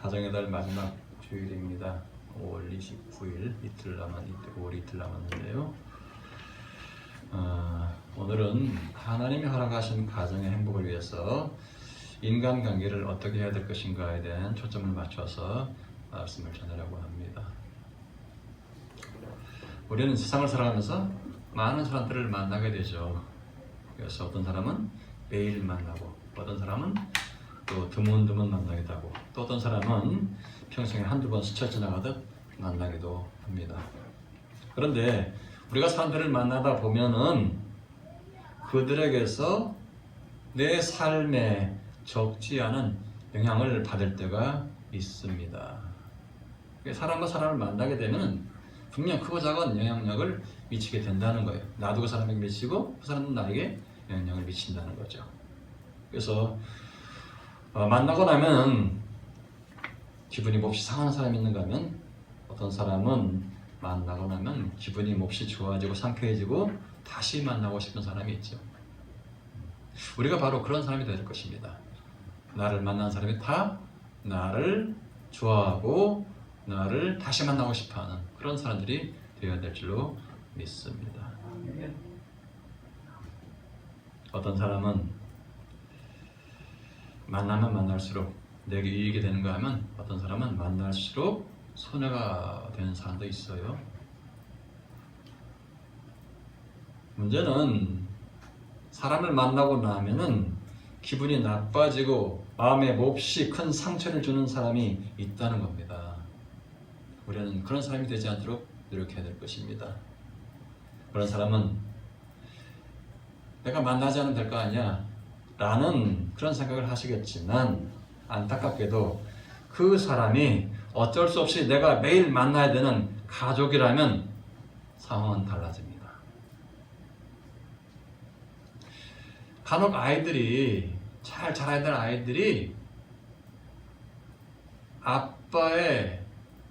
가정의 달 마지막 주일입니다. 5월 29일 5월 이틀 남았는데요. 오늘은 하나님이 허락하신 가정의 행복을 위해서 인간관계를 어떻게 해야 될 것인가에 대한 초점을 맞춰서 말씀을 전하려고 합니다. 우리는 세상을 살아가면서 많은 사람들을 만나게 되죠. 그래서 어떤 사람은 매일 만나고, 어떤 사람은 또 드문드문 만나기도 하고, 또 어떤 사람은 평생에 한두 번 스쳐 지나가듯 만나기도 합니다. 그런데 우리가 사람들을 만나다 보면은 그들에게서 내 삶에 적지 않은 영향을 받을 때가 있습니다. 사람과 사람을 만나게 되면 분명 크고 작은 영향력을 미치게 된다는 거예요. 나도 그 사람에게 미치고 그 사람은 나에게 영향력을 미친다는 거죠. 그래서 만나고 나면 기분이 몹시 상하는 사람이 있는가 하면, 어떤 사람은 만나고 나면 기분이 몹시 좋아지고 상쾌해지고 다시 만나고 싶은 사람이 있죠. 우리가 바로 그런 사람이 될 것입니다. 나를 만난 사람이 다 나를 좋아하고 나를 다시 만나고 싶어하는 그런 사람들이 되어야 될 줄로 믿습니다. 어떤 사람은 만나면 만날수록 내게 이익이 되는가 하면, 어떤 사람은 만날수록 손해가 되는 사람도 있어요. 문제는 사람을 만나고 나면은 기분이 나빠지고 마음에 몹시 큰 상처를 주는 사람이 있다는 겁니다. 우리는 그런 사람이 되지 않도록 노력해야 될 것입니다. 그런 사람은 내가 만나지 않으면 될 거 아니야 라는 그런 생각을 하시겠지만, 안타깝게도 그 사람이 어쩔 수 없이 내가 매일 만나야 되는 가족이라면 상황은 달라집니다. 간혹 아이들이, 잘 자라야 될 아이들이 아빠의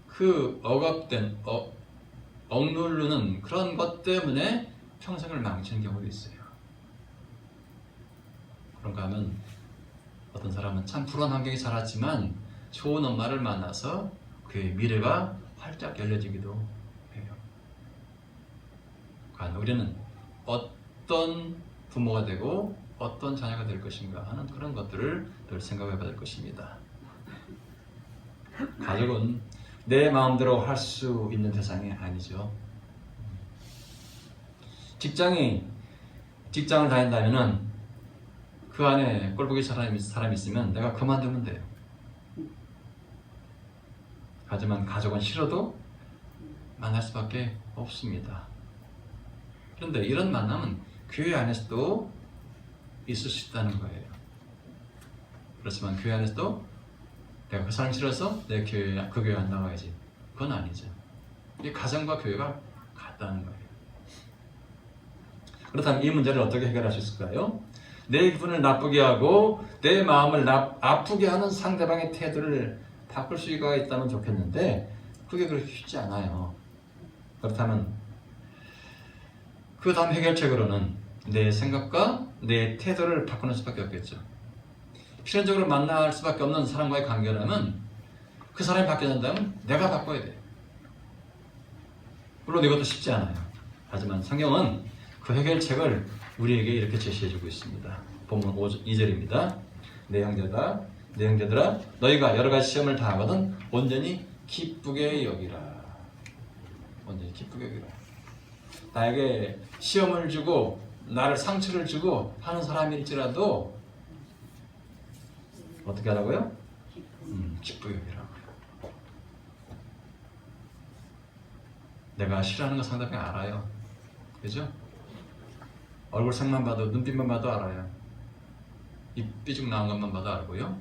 그 억압된, 억누르는 그런 것 때문에 평생을 망치는 경우도 있어요. 그런가 하면 어떤 사람은 참 불안한 환경에 자랐지만 좋은 엄마를 만나서 그의 미래가 활짝 열려지기도 해요. 과연 우리는 어떤 부모가 되고 어떤 자녀가 될 것인가 하는 그런 것들을 늘 생각해 봐야 될 것입니다. 가족은 내 마음대로 할 수 있는 대상이 아니죠. 직장을 다닌다면은 그 안에 꼴보기 사람이 있으면 내가 그만두면 돼요. 하지만 가족은 싫어도 만날 수밖에 없습니다. 그런데 이런 만남은 교회 안에서도 있을 수 있다는 거예요. 그렇지만 교회 안에서도 내가 그 사람 싫어서 내 그 교회 안 나가야지, 그건 아니죠. 이 가정과 교회가 같다는 거예요. 그렇다면 이 문제를 어떻게 해결할 수 있을까요? 내 기분을 나쁘게 하고 내 마음을 아프게 하는 상대방의 태도를 바꿀 수가 있다면 좋겠는데 그게 그렇게 쉽지 않아요. 그렇다면 그 다음 해결책으로는 내 생각과 내 태도를 바꾸는 수밖에 없겠죠. 필연적으로 만날 수밖에 없는 사람과의 관계라면 그 사람이 바뀌어야 된다면 내가 바꿔야 돼요. 물론 이것도 쉽지 않아요. 하지만 성경은 그 해결책을 우리에게 이렇게 제시해주고 있습니다. 본문 2절입니다. 내 형제들아 너희가 여러 가지 시험을 당하거든 온전히 기쁘게 여기라. 온전히 기쁘게 여기라. 나에게 시험을 주고 나를 상처를 주고 하는 사람일지라도 어떻게 하라고요? 기쁘게 여기라고요. 내가 싫어하는 거 상대방이 알아요. 그죠? 얼굴색만 봐도, 눈빛만 봐도 알아요. 입 삐죽 나온 것만 봐도 알고요.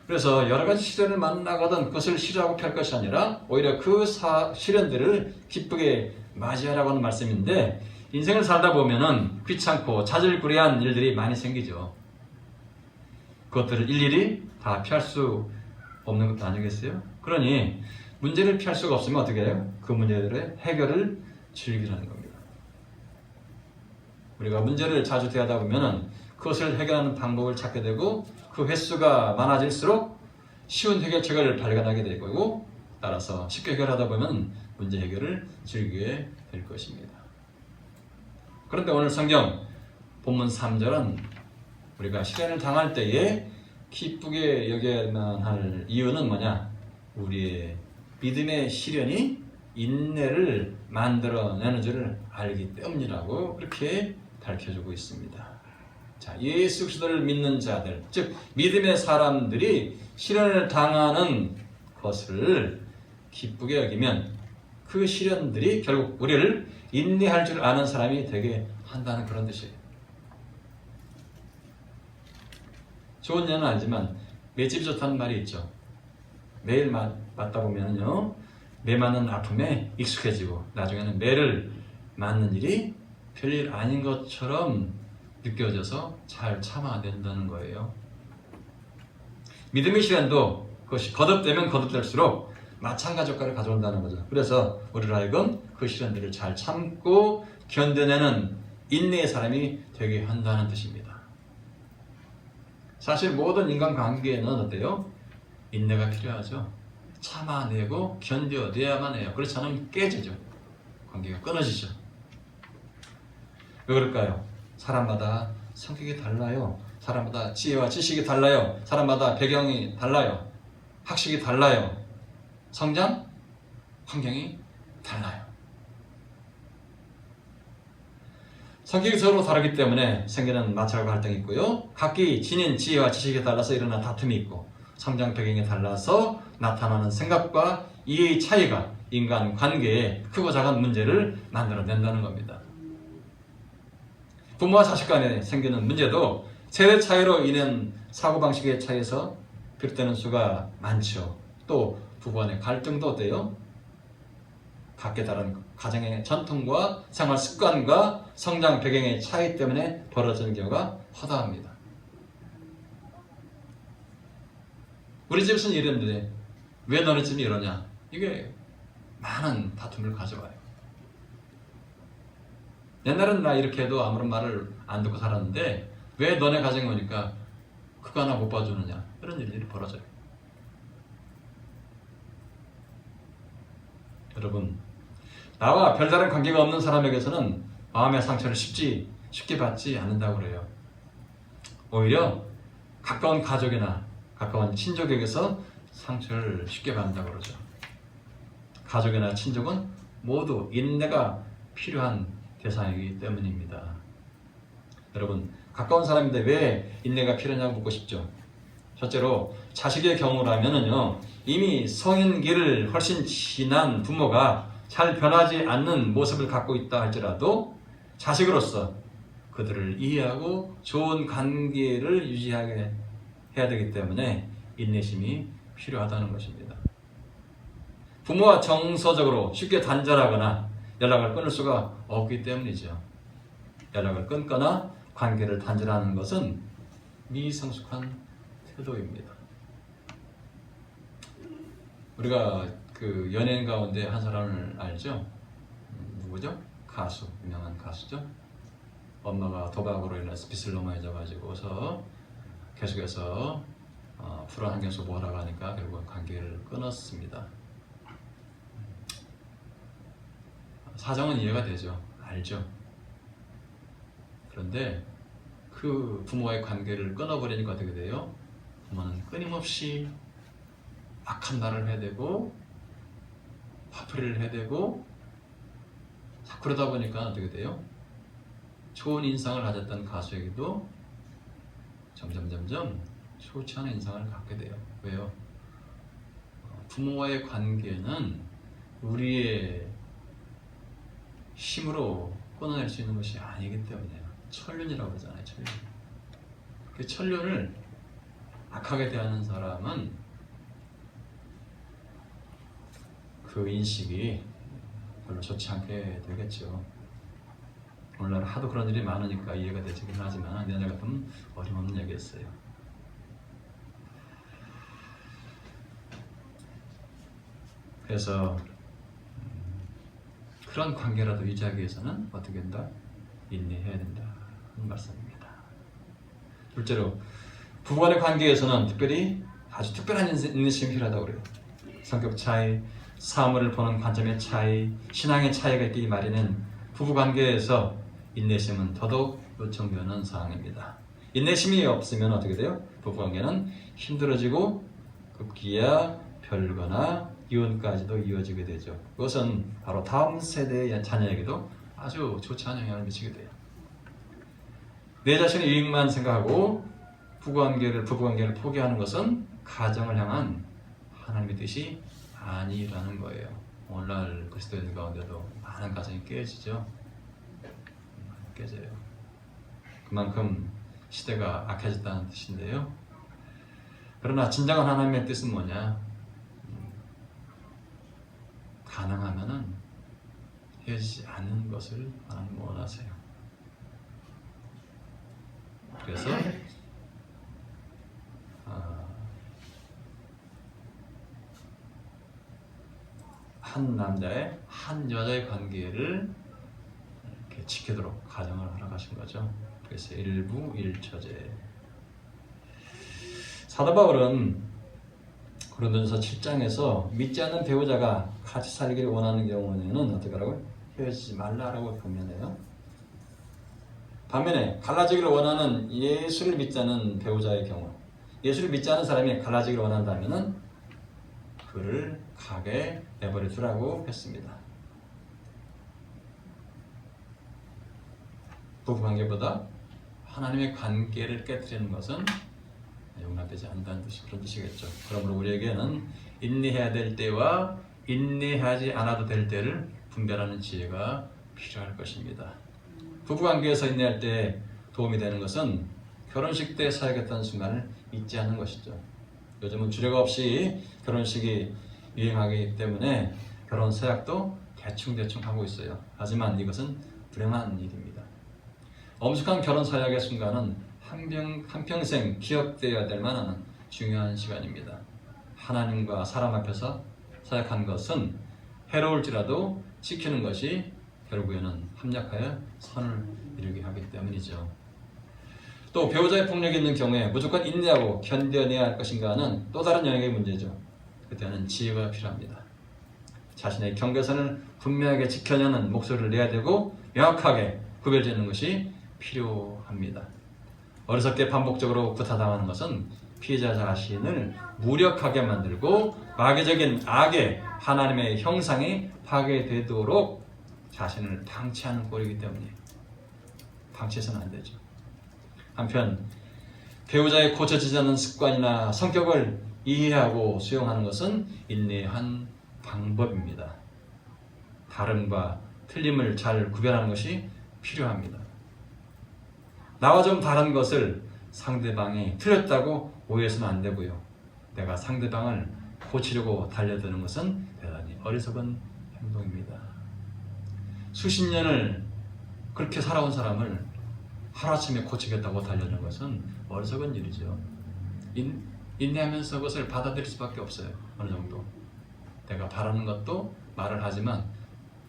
그래서 여러 가지 시련을 만나거든 그것을 싫어하고 펼 것이 아니라 오히려 그 시련들을 기쁘게 맞이하라고 하는 말씀인데, 인생을 살다 보면은 귀찮고 자질구레한 일들이 많이 생기죠. 그것들을 일일이 다 피할 수 없는 것도 아니겠어요? 그러니 문제를 피할 수가 없으면 어떻게 해요? 그 문제들의 해결을 즐기라는 겁니다. 우리가 문제를 자주 대하다 보면은 그것을 해결하는 방법을 찾게 되고 그 횟수가 많아질수록 쉬운 해결책을 발견하게 될 거고 따라서 쉽게 해결하다 보면 문제 해결을 즐기게 될 것입니다. 그런데 오늘 성경 본문 3절은 우리가 시련을 당할 때에 기쁘게 여겨야만 할 이유는 뭐냐? 우리의 믿음의 시련이 인내를 만들어내는 줄을 알기 때문이라고 그렇게 밝혀주고 있습니다. 자, 예수 그리스도를 믿는 자들, 즉 믿음의 사람들이 시련을 당하는 것을 기쁘게 여기면 그 시련들이 결국 우리를 인내할 줄 아는 사람이 되게 한다는 그런 뜻이에요. 좋은 예는 알지만 매집이 좋다는 말이 있죠. 매일 맞다 보면요, 매 맞는 아픔에 익숙해지고 나중에는 매를 맞는 일이 별일 아닌 것처럼 느껴져서 잘 참아낸다는 거예요. 믿음의 시련도 그것이 거듭되면 거듭될수록 마찬가지 효과를 가져온다는 거죠. 그래서 우리를 하여금 그 시련들을 잘 참고 견뎌내는 인내의 사람이 되게 한다는 뜻입니다. 사실 모든 인간관계에는 어때요? 인내가 필요하죠. 참아내고 견뎌내야만 해요. 그렇지 않으면 깨지죠. 관계가 끊어지죠. 왜 그럴까요? 사람마다 성격이 달라요. 사람마다 지혜와 지식이 달라요. 사람마다 배경이 달라요. 학식이 달라요. 성장 환경이 달라요. 성격이 서로 다르기 때문에 생기는 마찰과 갈등이 있고요. 각기 지닌 지혜와 지식이 달라서 일어나는 다툼이 있고 성장 배경이 달라서 나타나는 생각과 이해의 차이가 인간 관계에 크고 작은 문제를 만들어낸다는 겁니다. 부모와 자식 간에 생기는 문제도 세대 차이로 인한 사고방식의 차이에서 비롯되는 수가 많죠. 또 부부 간의 갈등도 어때요? 각기 다른 가정의 전통과 생활 습관과 성장 배경의 차이 때문에 벌어지는 경우가 허다합니다. 우리 집에서는 이랬는데 왜 너네 집이 이러냐? 이게 많은 다툼을 가져와요. 옛날엔 나 이렇게 해도 아무런 말을 안 듣고 살았는데 왜 너네 가정에 오니까 그거 하나 못 봐주느냐? 이런 일들이 벌어져요. 여러분, 나와 별다른 관계가 없는 사람에게서는 마음의 상처를 쉽게 받지 않는다고 그래요. 오히려 가까운 가족이나 가까운 친족에게서 상처를 쉽게 받는다고 그러죠. 가족이나 친족은 모두 인내가 필요한 대상이기 때문입니다. 여러분, 가까운 사람인데 왜 인내가 필요하냐고 묻고 싶죠. 첫째로 자식의 경우라면은요, 이미 성인기를 훨씬 지난 부모가 잘 변하지 않는 모습을 갖고 있다 할지라도 자식으로서 그들을 이해하고 좋은 관계를 유지하게 해야 되기 때문에 인내심이 필요하다는 것입니다. 부모와 정서적으로 쉽게 단절하거나 연락을 끊을 수가 없기 때문이죠. 연락을 끊거나 관계를 단절하는 것은 미성숙한 태도입니다. 우리가 그 연예인 가운데 한 사람을 알죠? 누구죠? 가수, 유명한 가수죠? 엄마가 도박으로 인해서 빚을 너무 져가지고서 계속해서 불안환경에서 뭐라고 하니까 결국 관계를 끊었습니다. 사정은 이해가 되죠. 알죠. 그런데 그 부모와의 관계를 끊어버리니까 어떻게 돼요? 부모는 끊임없이 악한 말을 해대고 화풀이를 해대고 그러다 보니까 어떻게 돼요? 좋은 인상을 가졌던 가수에게도 점점 좋지 않은 인상을 갖게 돼요. 왜요? 부모와의 관계는 우리의 힘으로 끊어낼 수 있는 것이 아니기 때문이에요. 천륜이라고 그러잖아요. 천륜. 그 천륜을 악하게 대하는 사람은 그 인식이 별로 좋지 않게 되겠죠. 오늘날 하도 그런 일이 많으니까 이해가 되긴 하지만 옛날 같으면 어림없는 얘기였어요. 그래서 그런 관계라도 유지하기 위해서는 어떻게 한다? 인내해야 된다. 하는 말씀입니다. 둘째로 부부간의 관계에서는 특별히 아주 특별한 인내심이 필요하다고 그래요. 성격 차이, 사물을 보는 관점의 차이, 신앙의 차이가 있기 마련인 부부관계에서 인내심은 더더욱 요청되는 사항입니다. 인내심이 없으면 어떻게 돼요? 부부관계는 힘들어지고 급기야 별거나 이혼까지도 이어지게 되죠. 그것은 바로 다음 세대의 자녀에게도 아주 좋지 않은 영향을 미치게 돼요. 내 자신의 이익만 생각하고 부부관계를 포기하는 것은 가정을 향한 하나님의 뜻이 아니라는 거예요. 오늘날 그리스도인 가운데도 많은 가정이 깨지죠. 깨져요. 그만큼 시대가 악해졌다는 뜻인데요. 그러나 진정한 하나님의 뜻은 뭐냐? 가능하면은 헤어지지 않는 것을 하나님 원하세요. 그래서 한 남자의 한 여자의 관계를 이렇게 지키도록 가정을 허락하신 거죠. 그래서 일부 일처제. 사도 바울은 고린도전서 7장에서 믿지 않는 배우자가 같이 살기를 원하는 경우에는 어떻게 하라고요? 헤어지지 말라라고 표현해요. 반면에 갈라지기를 원하는 예수를 믿지 않는 배우자의 경우, 예수를 믿지 않는 사람이 갈라지기를 원한다면은 그를 가게 내버려 두라고 했습니다. 부부관계보다 하나님의 관계를 깨뜨리는 것은 용납되지 않는다는 그런 뜻이겠죠. 그러므로 우리에게는 인내해야 될 때와 인내하지 않아도 될 때를 분별하는 지혜가 필요할 것입니다. 부부관계에서 인내할 때 도움이 되는 것은 결혼식 때 사역했던 순간을 잊지 않는 것이죠. 요즘은 주례가 없이 결혼식이 유행하기 때문에 결혼 서약도 대충 하고 있어요. 하지만 이것은 불행한 일입니다. 엄숙한 결혼 서약의 순간은 한평생 기억되어야 될 만한 중요한 시간입니다. 하나님과 사람 앞에서 서약한 것은 해로울지라도 지키는 것이 결국에는 합력하여 선을 이루게 하기 때문이죠. 또 배우자의 폭력이 있는 경우에 무조건 인내하고 견뎌내야 할 것인가 하는 또 다른 영역의 문제죠. 그때는 지혜가 필요합니다. 자신의 경계선을 분명하게 지켜내는 목소리를 내야 되고 명확하게 구별되는 것이 필요합니다. 어리석게 반복적으로 구타당하는 것은 피해자 자신을 무력하게 만들고 마귀적인 악의 하나님의 형상이 파괴되도록 자신을 방치하는 꼴이기 때문에 방치해서는 안 되죠. 한편 배우자의 고쳐지지 않는 습관이나 성격을 이해하고 수용하는 것은 인내의 한 방법입니다. 다름과 틀림을 잘 구별하는 것이 필요합니다. 나와 좀 다른 것을 상대방이 틀렸다고 오해해서는 안 되고요. 내가 상대방을 고치려고 달려드는 것은 대단히 어리석은 행동입니다. 수십 년을 그렇게 살아온 사람을 하루아침에 고치겠다고 달려드는 것은 어리석은 일이죠. 인내하면서 그것을 받아들일 수밖에 없어요. 어느 정도. 내가 바라는 것도 말을 하지만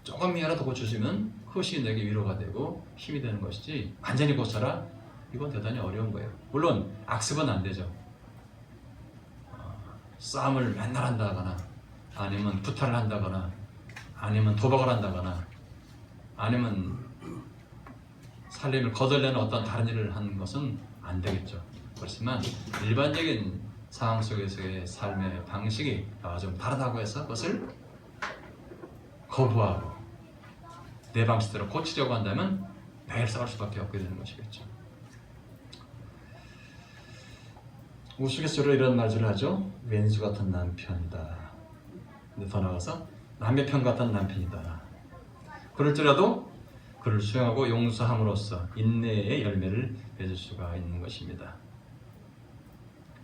조금이라도 고쳐주면 그것이 내게 위로가 되고 힘이 되는 것이지 완전히 고쳐라? 이건 대단히 어려운 거예요. 물론 악습은 안 되죠. 싸움을 맨날 한다거나 아니면 구타를 한다거나 아니면 도박을 한다거나 아니면 살림을 거덜내는 어떤 다른 일을 하는 것은 안 되겠죠. 그렇지만 일반적인 상황 속에서의 삶의 방식이 좀 다르다고 해서 그것을 거부하고 내 방식대로 고치려고 한다면 매일 싸울 수밖에 없게 되는 것이겠죠. 우스갯소리로 이런 말들을 하죠. 왼수 같은 남편이다. 근데 더 나아가서 남의 편 같은 남편이다. 그럴지라도 그를 수용하고 용서함으로써 인내의 열매를 맺을 수가 있는 것입니다.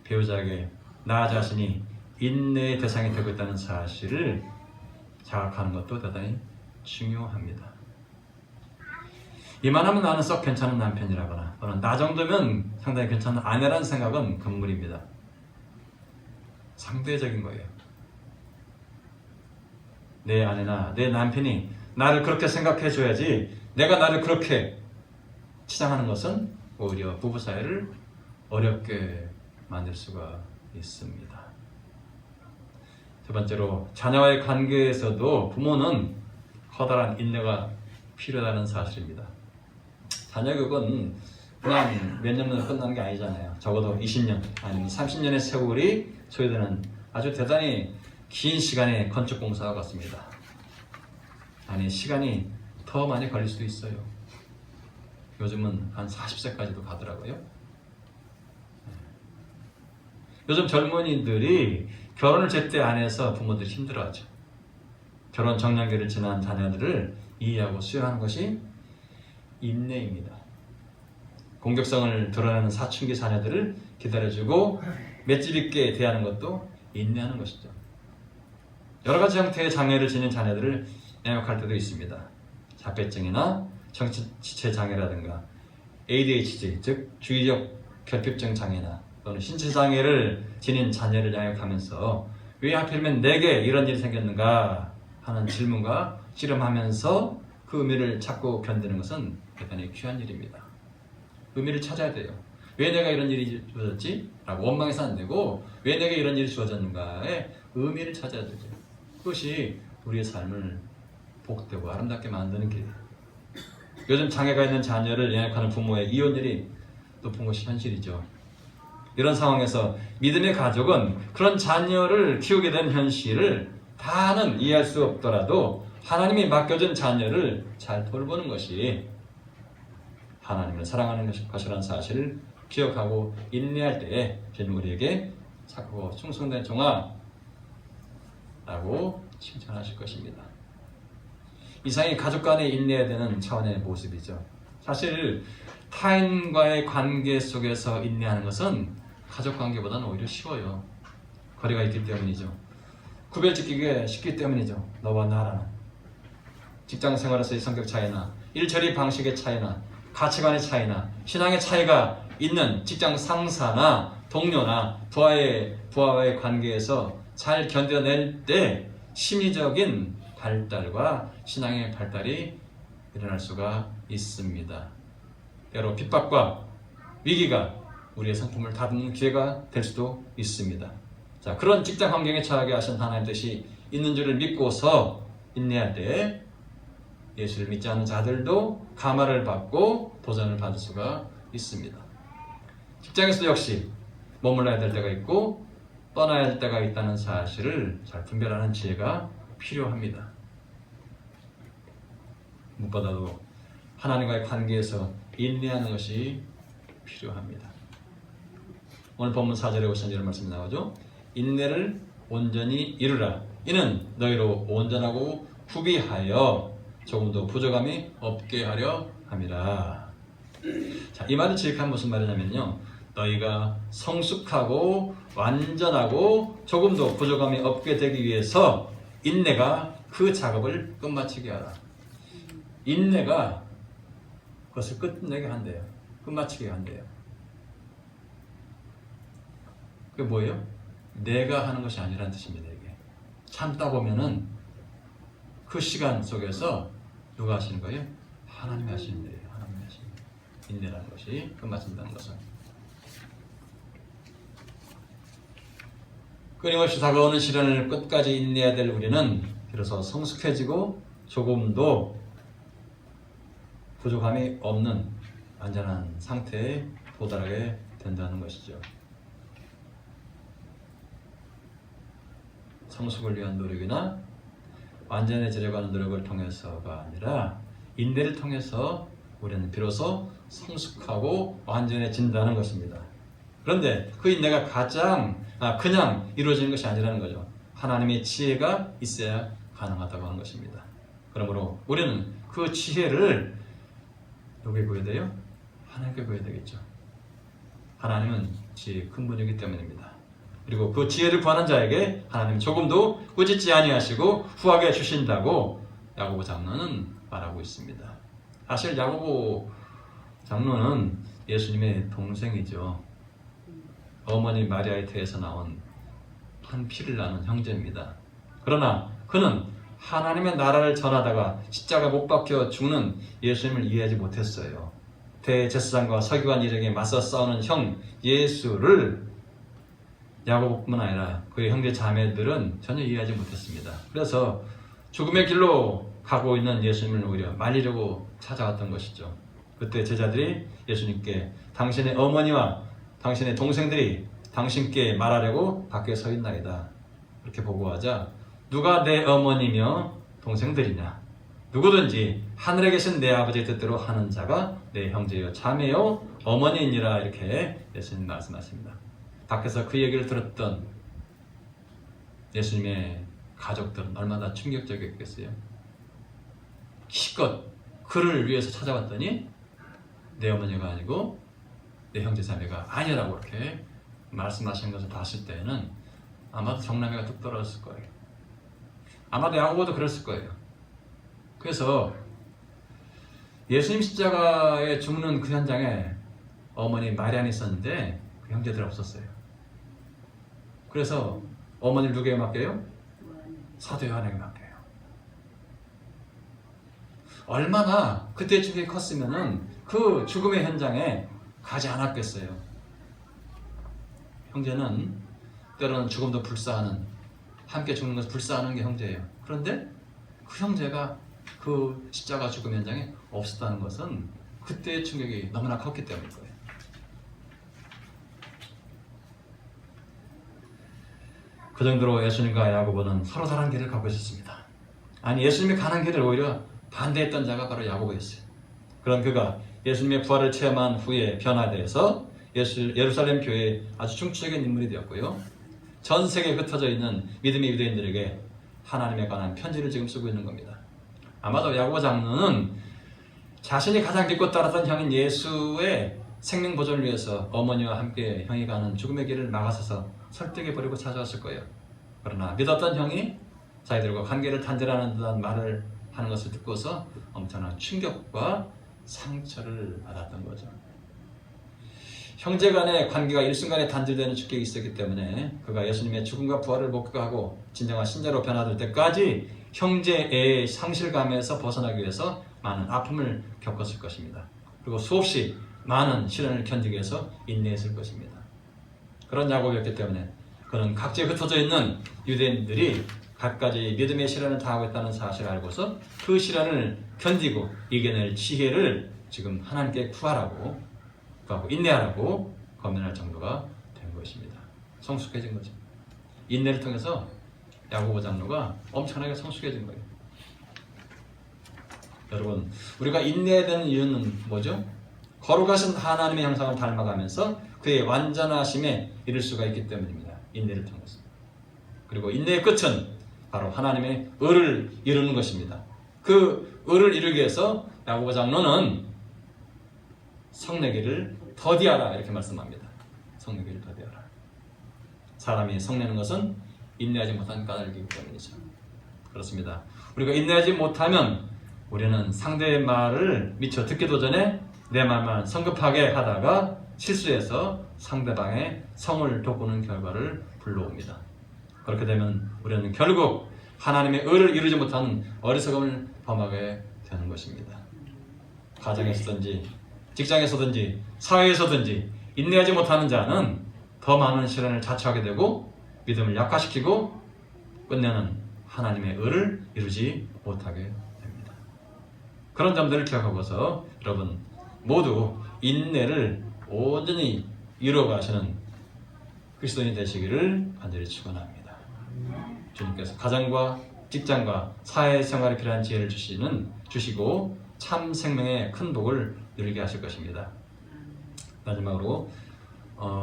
배우자에게 나 자신이 인내의 대상이 되고 있다는 사실을 자각하는 것도 대단히 중요합니다. 이만하면 나는 썩 괜찮은 남편이라거나 또는 나 정도면 상당히 괜찮은 아내라는 생각은 금물입니다. 상대적인 거예요. 내 아내나 내 남편이 나를 그렇게 생각해 줘야지 내가 나를 그렇게 치장하는 것은 오히려 부부 사이를 어렵게 만들 수가 있습니다. 두 번째로 자녀와의 관계에서도 부모는 커다란 인내가 필요하다는 사실입니다. 자녀 교육은 그냥 몇 년만 끝나는 게 아니잖아요. 적어도 20년 아니면 30년의 세월이 소요되는 아주 대단히 긴 시간의 건축 공사와 같습니다. 아니, 시간이 더 많이 걸릴 수도 있어요. 요즘은 한 40세까지도 가더라고요. 요즘 젊은이들이 결혼을 제때 안 해서 부모들이 힘들어하죠. 결혼 정년기를 지난 자녀들을 이해하고 수용하는 것이 인내입니다. 공격성을 드러내는 사춘기 자녀들을 기다려주고 맷집 있게 대하는 것도 인내하는 것이죠. 여러 가지 형태의 장애를 지닌 자녀들을 양육할 때도 있습니다. 자폐증이나 정치지체 장애라든가 ADHD, 즉 주의력 결핍증 장애나 또는 신체 장애를 지닌 자녀를 양육하면서 왜 하필이면 내게 이런 일이 생겼는가 하는 질문과 씨름하면서 그 의미를 찾고 견디는 것은 대단히 귀한 일입니다. 의미를 찾아야 돼요. 왜 내가 이런 일이 주어졌지? 라고 원망해서 안 되고 왜 내게 이런 일이 주어졌는가에 의미를 찾아야 되죠. 그것이 우리의 삶을 복되고 아름답게 만드는 길이에요. 요즘 장애가 있는 자녀를 양육하는 부모의 이혼율이 높은 것이 현실이죠. 이런 상황에서 믿음의 가족은 그런 자녀를 키우게 된 현실을 다는 이해할 수 없더라도 하나님이 맡겨준 자녀를 잘 돌보는 것이 하나님을 사랑하는 것이라는 사실을 기억하고 인내할 때에 주님 우리에게 착하고 충성된 종아 라고 칭찬하실 것입니다. 이상이 가족 간에 인내해야 되는 차원의 모습이죠. 사실 타인과의 관계 속에서 인내하는 것은 가족 관계보다는 오히려 쉬워요. 거리가 있기 때문이죠. 구별짓기가 쉽기 때문이죠. 너와 나라는. 직장 생활에서의 성격 차이나 일처리 방식의 차이나 가치관의 차이나 신앙의 차이가 있는 직장 상사나 동료나 부하와의 관계에서 잘 견뎌낼 때 심리적인 발달과 신앙의 발달이 일어날 수가 있습니다. 때로 핍박과 위기가 우리의 성품을 다듬는 기회가 될 수도 있습니다. 자, 그런 직장 환경에 처하게 하신 하나님의 뜻이 있는 줄을 믿고서 인내할 때 예수를 믿지 않는 자들도 감화를 받고 도전을 받을 수가 있습니다. 직장에서도 역시 머물러야 될 때가 있고 떠나야 할 때가 있다는 사실을 잘 분별하는 지혜가 필요합니다. 무엇보다도 하나님과의 관계에서 인내하는 것이 필요합니다. 오늘 본문 4절에 오신 이런 말씀이 나오죠. 인내를 온전히 이루라. 이는 너희로 온전하고 후비하여 조금도 부족함이 없게 하려 함이라. 자, 이 말은 지극한 무슨 말이냐면요. 너희가 성숙하고 완전하고 조금도 부족함이 없게 되기 위해서 인내가 그 작업을 끝마치게 하라. 인내가 그것을 끝내게 한대요. 끝마치게 한대요. 그게 뭐예요? 내가 하는 것이 아니라는 뜻입니다. 이게 참다 보면은 그 시간 속에서 누가 하시는 거예요? 하나님이 하시는 거예요. 하나님이 하시는 거예요. 인내라는 것이 끝마친다는 것은. 끊임없이 다가오는 시련을 끝까지 인내해야 될 우리는 비로소 성숙해지고 조금도 부족함이 없는 안전한 상태에 도달하게 된다는 것이죠. 성숙을 위한 노력이나 완전해지려고 하는 노력을 통해서가 아니라 인내를 통해서 우리는 비로소 성숙하고 완전해진다는 것입니다. 그런데 그 인내가 그냥 이루어지는 것이 아니라는 거죠. 하나님의 지혜가 있어야 가능하다고 하는 것입니다. 그러므로 우리는 그 지혜를 누구에게 구해야 돼요? 하나님께 구해야 되겠죠. 하나님은 지혜의 근본이기 때문입니다. 그리고 그 지혜를 구하는 자에게 하나님 조금도 꾸짖지 아니하시고 후하게 주신다고 야고보 장로는 말하고 있습니다. 사실 야고보 장로는 예수님의 동생이죠. 어머니 마리아의 태에서 나온 한 피를 나눈 형제입니다. 그러나 그는 하나님의 나라를 전하다가 십자가 못 박혀 죽는 예수님을 이해하지 못했어요. 대제사장과 서기관 일에게 맞서 싸우는 형 예수를 야고보뿐만 아니라 그의 형제 자매들은 전혀 이해하지 못했습니다. 그래서 죽음의 길로 가고 있는 예수님을 오히려 말리려고 찾아왔던 것이죠. 그때 제자들이 예수님께 당신의 어머니와 당신의 동생들이 당신께 말하려고 밖에 서 있나이다 그렇게 보고하자, 누가 내 어머니며 동생들이냐? 누구든지 하늘에 계신 내 아버지의 뜻대로 하는 자가 내 형제요 자매요 어머니이니라 이렇게 예수님 말씀하십니다. 밖에서 그 얘기를 들었던 예수님의 가족들은 얼마나 충격적이었겠어요. 기껏 그를 위해서 찾아왔더니 내 어머니가 아니고 내 형제 자매가 아니라고 이렇게 말씀하신 것을 봤을 때는 아마도 정남이가 뚝 떨어졌을 거예요. 아마도 야고보도 그랬을 거예요. 그래서 예수님 십자가에 죽는 그 현장에 어머니 마리안이 있었는데 그 형제들 없었어요. 그래서 어머니를 누구에게 맡겨요? 사도 요한에게 맡겨요. 얼마나 그때 충격이 컸으면은 그 죽음의 현장에 가지 않았겠어요. 형제는 때로는 죽음도 불사하는, 함께 죽는 것을 불사하는 게 형제예요. 그런데 그 형제가 그 십자가 죽음 현장에 없었다는 것은 그때의 충격이 너무나 컸기 때문일 거예요. 그 정도로 예수님과 야고보는 서로 다른 길을 가고 있었습니다. 아니, 예수님이 가는 길을 오히려 반대했던 자가 바로 야고보였어요. 그런 그가 예수님의 부활을 체험한 후에 변화되어서 예루살렘 교회의 아주 중추적인 인물이 되었고요. 전 세계에 흩어져 있는 믿음의 유대인들에게 하나님에 관한 편지를 지금 쓰고 있는 겁니다. 아마도 야고보 장로는 자신이 가장 믿고 따랐던 형인 예수의 생명 보존을 위해서 어머니와 함께 형이 가는 죽음의 길을 막아서서 설득해버리고 찾아왔을 거예요. 그러나 믿었던 형이 자기들과 관계를 단절하는 듯한 말을 하는 것을 듣고서 엄청난 충격과 상처를 받았던 거죠. 형제 간의 관계가 일순간에 단절되는 축격이 있었기 때문에 그가 예수님의 죽음과 부활을 목격하고 진정한 신자로 변화될 때까지 형제의 상실감에서 벗어나기 위해서 많은 아픔을 겪었을 것입니다. 그리고 수없이 많은 시련을 견디기 위해서 인내했을 것입니다. 그런 야고보였기 때문에 그는 각지에 흩어져 있는 유대인들이 갖가지 믿음의 시련을 당하고 있다는 사실을 알고서 그 시련을 견디고 이겨낼 지혜를 지금 하나님께 구하고 인내하라고 권면할 정도가 된 것입니다. 성숙해진 거죠. 인내를 통해서 야고보 장로가 엄청나게 성숙해진 거예요. 여러분, 우리가 인내해야 되는 이유는 뭐죠? 거룩하신 하나님의 형상을 닮아가면서 그의 완전하심에 이를 수가 있기 때문입니다. 인내를 통해서. 그리고 인내의 끝은 바로 하나님의 의를 이루는 것입니다. 그 의를 이루기 위해서 야고보 장로는 성내기를 더디하라 이렇게 말씀합니다. 성내기를 더디하라. 사람이 성내는 것은 인내하지 못한 까닭이기 때문이죠. 그렇습니다. 우리가 인내하지 못하면 우리는 상대의 말을 미처 듣기도 전에 내 말만 성급하게 하다가 실수해서 상대방의 성을 돋구는 결과를 불러옵니다. 그렇게 되면 우리는 결국 하나님의 의를 이루지 못한 어리석음을 범하게 되는 것입니다. 가정에서든지 직장에서든지 사회에서든지 인내하지 못하는 자는 더 많은 시련을 자초하게 되고 믿음을 약화시키고 끝내는 하나님의 의를 이루지 못하게 됩니다. 그런 점들을 기억하고서 여러분 모두 인내를 온전히 이루어가시는 그리스도인이 되시기를 간절히 축원합니다. 주님께서 가정과 직장과 사회생활에 필요한 지혜를 주시고 참 생명의 큰 복을 누리게 하실 것입니다. 마지막으로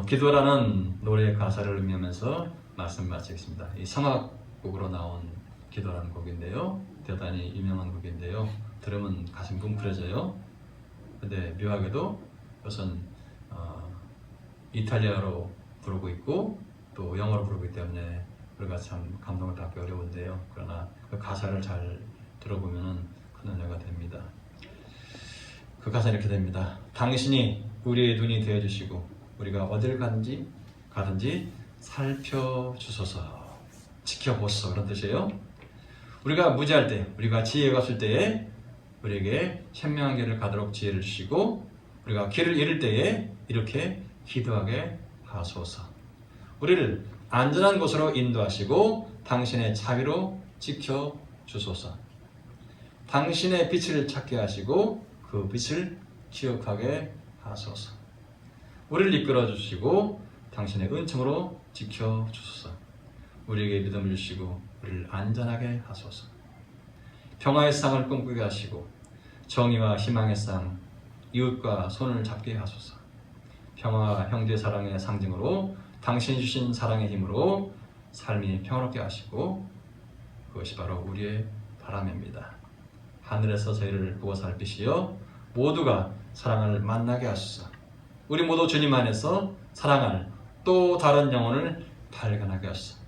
기도라는 노래의 가사를 의미하면서 말씀 마치겠습니다. 이 성악곡으로 나온 기도라는 곡인데요. 대단히 유명한 곡인데요. 들으면 가슴이 뭉클해져요. 근데 묘하게도 우선 이탈리아로 부르고 있고 또 영어로 부르고 있기 때문에 우리가 참 감동을 받기 어려운데요. 그러나 그 가사를 잘 들어보면 큰 은혜가 됩니다. 그 가사 이렇게 됩니다. 당신이 우리의 눈이 되어주시고 우리가 어딜 가든지 살펴주소서, 지켜보소서 그런 뜻이에요. 우리가 무지할 때, 우리가 지혜가 없을 때에 우리에게 현명한 길을 가도록 지혜를 주시고 우리가 길을 잃을 때에 이렇게 기도하게 하소서. 우리를 안전한 곳으로 인도하시고 당신의 자비로 지켜주소서. 당신의 빛을 찾게 하시고 그 빛을 기억하게 하소서. 우리를 이끌어 주시고 당신의 은총으로 지켜주소서. 우리에게 믿음을 주시고 우리를 안전하게 하소서. 평화의 세상을 꿈꾸게 하시고 정의와 희망의 상, 이웃과 손을 잡게 하소서. 평화와 형제 사랑의 상징으로 당신이 주신 사랑의 힘으로 삶이 평화롭게 하시고 그것이 바로 우리의 바람입니다. 하늘에서 저희를 보고 살피시어 모두가 사랑을 만나게 하소서. 우리 모두 주님 안에서 사랑할 또 다른 영혼을 발견하게 하소서.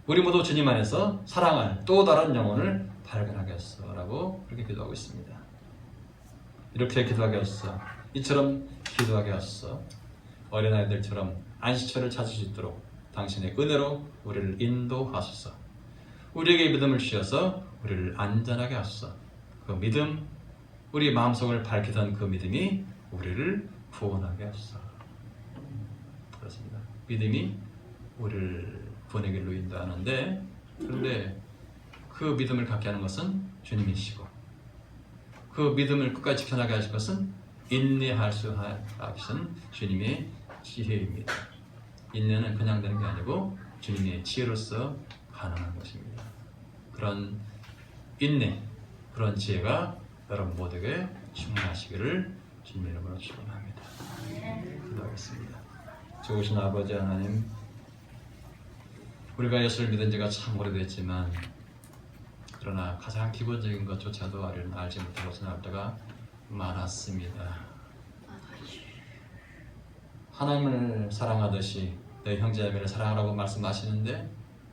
우리 모두 주님 안에서 사랑할 또 다른 영혼을 발견하게 하소서 라고 그렇게 기도하고 있습니다. 이렇게 기도하게 하소서. 이처럼 기도하게 하소서. 어린아이들처럼 안식처를 찾을 수 있도록 당신의 은혜로 우리를 인도하소서. 우리에게 믿음을 주셔서 우리를 안전하게 하소서. 그 믿음, 우리 마음속을 밝히던 그 믿음이 우리를 구원하게 하소서. 그렇습니다. 믿음이 우리를 구원의 길로 인도하는데, 그런데 그 믿음을 갖게 하는 것은 주님이시고 그 믿음을 끝까지 지켜나게 하실 것은 인내할 수 하신 주님의 지혜입니다. 인내는 그냥 되는 게 아니고 주님의 지혜로서 가능한 것입니다. 그런 인내, 그런 지혜가 여러분 모두에게 충만하시기를 주님의 이름으로 축원합니다. 기도하겠습니다. 좋으신 아버지 하나님, 우리가 예수를 믿은 지가 참 오래됐지만 그러나 가장 기본적인 것조차도 알지 못하고 지나갈 때가 많았습니다. 하나님을 사랑하듯이 내 형제자매를 사랑하라고 말씀하시는데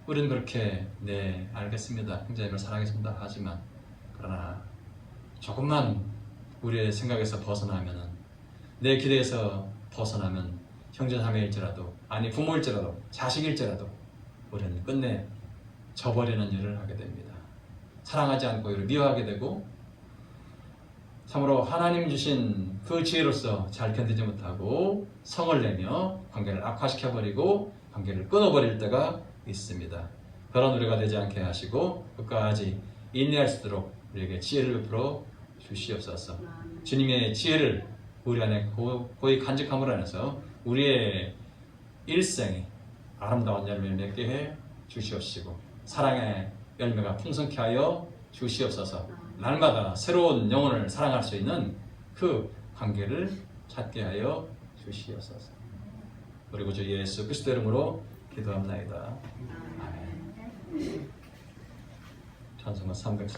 우리는 그렇게 네 알겠습니다, 형제자매를 사랑하겠습니다 하지만 그러나 조금만 우리의 생각에서 벗어나면은, 내 기대에서 벗어나면 형제자매일지라도 아니 부모일지라도 자식일지라도 우리는 끝내 저버리는 일을 하게 됩니다. 사랑하지 않고 이를 미워하게 되고 참으로 하나님 주신 그 지혜로서 잘 견디지 못하고 성을 내며 관계를 악화시켜버리고 관계를 끊어버릴 때가 있습니다. 그런 우리가 되지 않게 하시고 끝까지 인내할 수 있도록 우리에게 지혜를 베풀어 주시옵소서. 주님의 지혜를 우리 안에 고이 간직함으로 인해서 우리의 일생이 아름다운 열매를 맺게 해 주시옵시고 사랑의 열매가 풍성케 하여 주시옵소서. 날마다 새로운 영혼을 사랑할 수 있는 그 관계를 찾게 하여 주시옵소서. 우리 구주 예수 그리스도 이름으로 기도합나이다. 아멘. 찬송가 300